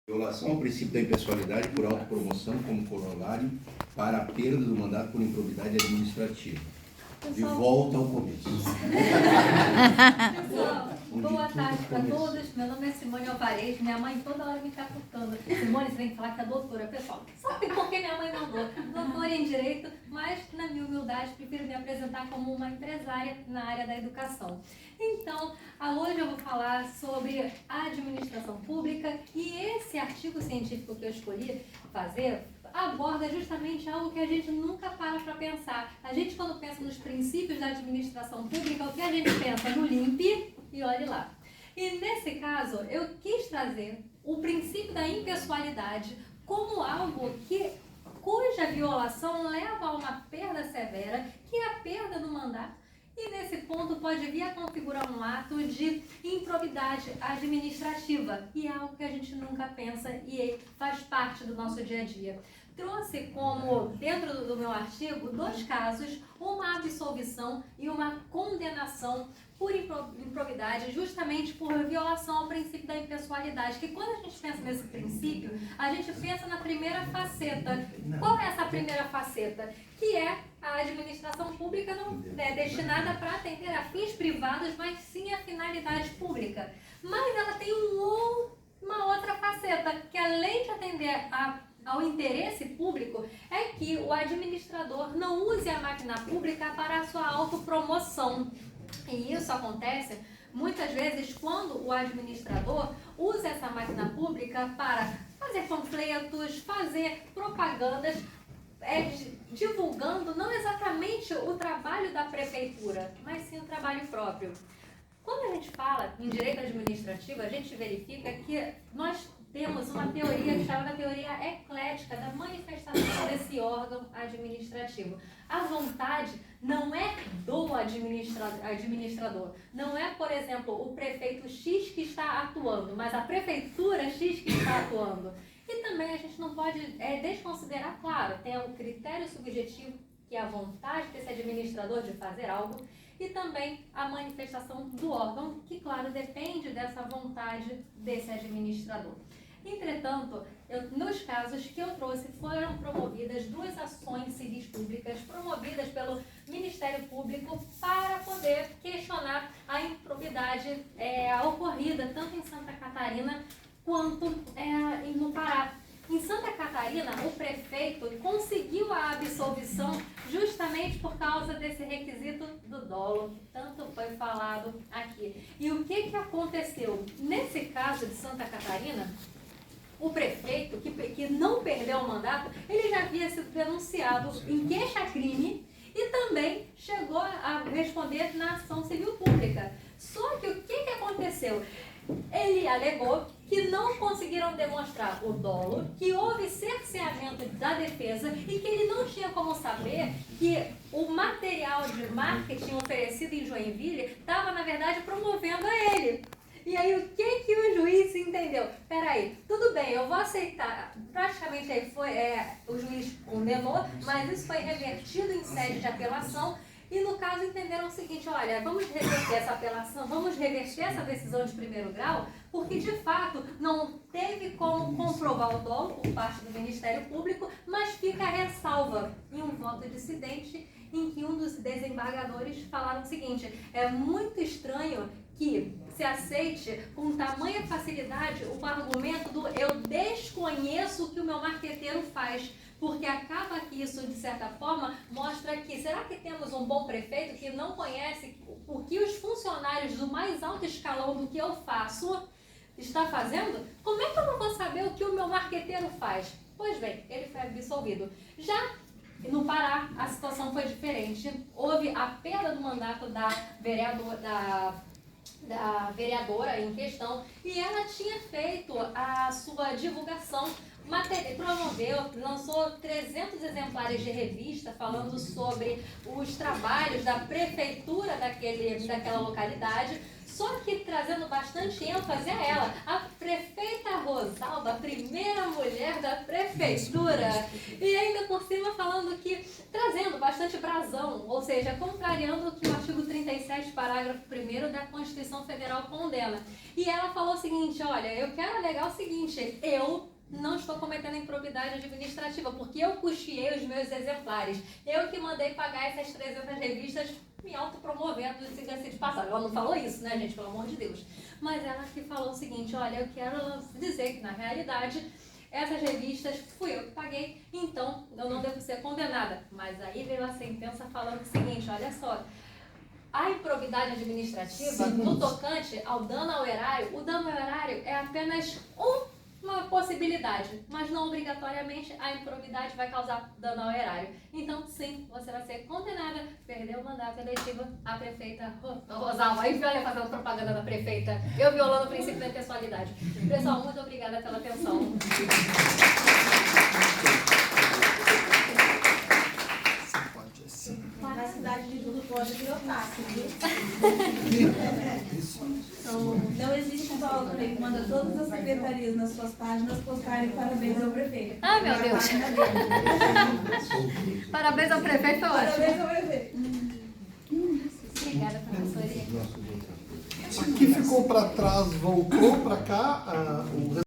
Violação ao princípio da impessoalidade por autopromoção como corolário para a perda do mandato por improbidade administrativa. De volta ao começo. Pessoal, boa tarde para todos. Meu nome é Simone Alvarez. Minha mãe toda hora me catucando. Simone, você tem que falar que é doutora. Pessoal, sabe por que minha mãe mandou? Doutora em Direito, mas na minha humildade prefiro me apresentar como uma empresária na área da educação. Então, hoje eu vou falar sobre a administração pública e esse artigo científico que eu escolhi fazer aborda justamente algo que a gente nunca para pensar. A gente, quando pensa nos princípios da administração pública, o que a gente pensa? No limpe e olhe lá. E nesse caso, eu quis trazer o princípio da impessoalidade como algo cuja violação leva a uma perda severa, que é a perda do mandato. E nesse ponto pode vir a configurar um ato de improbidade administrativa, e é algo que a gente nunca pensa e faz parte do nosso dia a dia. Trouxe como, dentro do meu artigo, 2 casos, uma absolvição e uma condenação por improbidade, justamente por violação ao princípio da impessoalidade. Que quando a gente pensa nesse princípio, a gente pensa na primeira faceta. Qual é essa primeira faceta? Que é a administração pública não é destinada para atender a fins privados, mas sim a finalidade pública. Mas ela tem uma outra faceta, que além de atender ao interesse público, é que o administrador não use a máquina pública para a sua autopromoção. E isso acontece muitas vezes quando o administrador usa essa máquina pública para fazer panfletos, fazer propagandas, divulgando não exatamente o trabalho da prefeitura, mas sim o trabalho próprio. Quando a gente fala em direito administrativo, a gente verifica que nós temos uma teoria chamada teoria eclética da manifestação desse órgão administrativo. A vontade não é do administrador. Não é, por exemplo, o prefeito X que está atuando, mas a prefeitura X que está atuando. E também a gente não pode desconsiderar, claro, tem o critério subjetivo, que é a vontade desse administrador de fazer algo, e também a manifestação do órgão, que, claro, depende dessa vontade desse administrador. Entretanto, nos casos que eu trouxe, foram promovidas 2 ações civis públicas promovidas pelo Ministério Público para poder questionar a improbidade ocorrida tanto em Santa Catarina quanto no Pará. Em Santa Catarina, o prefeito conseguiu a absolvição justamente por causa desse requisito do dolo, que tanto foi falado aqui. E o que aconteceu? Nesse caso de Santa Catarina, o prefeito, que não perdeu o mandato, ele já havia sido denunciado em queixa-crime e também chegou a responder na ação civil pública. Só que o que aconteceu? Ele alegou que não conseguiram demonstrar o dolo, que houve cerceamento da defesa e que ele não tinha como saber que o material de marketing oferecido em Joinville estava, na verdade, promovendo a ele. E aí, o que o juiz entendeu? Peraí, tudo bem, eu vou aceitar. Praticamente aí o juiz condenou, mas isso foi revertido em sede de apelação. E no caso entenderam o seguinte: olha, vamos reverter essa apelação, vamos reverter essa decisão de primeiro grau, porque de fato não teve como comprovar o dolo por parte do Ministério Público, mas fica a ressalva em um voto dissidente em que um dos desembargadores falaram o seguinte: é muito estranho que se aceite com tamanha facilidade o argumento do eu desconheço o que o meu marqueteiro faz, porque acaba que isso, de certa forma, mostra que, será que temos um bom prefeito que não conhece o que os funcionários do mais alto escalão do que eu faço está fazendo? Como é que eu não vou saber o que o meu marqueteiro faz? Pois bem, ele foi absolvido. Já no Pará, a situação foi diferente. Houve a perda do mandato da vereadora em questão, e ela tinha feito a sua divulgação, promoveu, lançou 300 exemplares de revista falando sobre os trabalhos da prefeitura daquela localidade. Só que trazendo bastante ênfase a ela, a prefeita Rosalba, a primeira mulher da prefeitura, e ainda por cima falando que, trazendo bastante brasão, ou seja, contrariando o que o artigo 37, parágrafo 1º da Constituição Federal condena. E ela falou o seguinte, olha, eu quero alegar o seguinte, eu não estou cometendo improbidade administrativa, porque eu custeei os meus exemplares. Eu que mandei pagar essas 300 revistas me autopromovendo, diga-se de passagem. Ela não falou isso, né, gente? Pelo amor de Deus. Mas ela que falou o seguinte, olha, eu quero dizer que, na realidade, essas revistas fui eu que paguei, então eu não devo ser condenada. Mas aí veio a sentença falando o seguinte, olha só, a improbidade administrativa, no tocante ao dano ao erário, o dano ao erário é apenas uma possibilidade, mas não obrigatoriamente a improbidade vai causar dano ao erário. Então, sim, você vai ser condenada, perdeu o mandato eletivo, a prefeita Rosalba. Aí olha fazendo propaganda da prefeita, eu violando o princípio da impessoalidade. Pessoal, muito obrigada pela atenção. Na cidade de tudo pode virou táxi, viu? Não existe só que manda todas as secretarias nas suas páginas postarem parabéns ao prefeito. Ai, meu Deus. Parabéns ao prefeito, foi ótimo. Parabéns ao prefeito. Obrigada, professoria. Isso aqui ficou para trás, voltou para cá.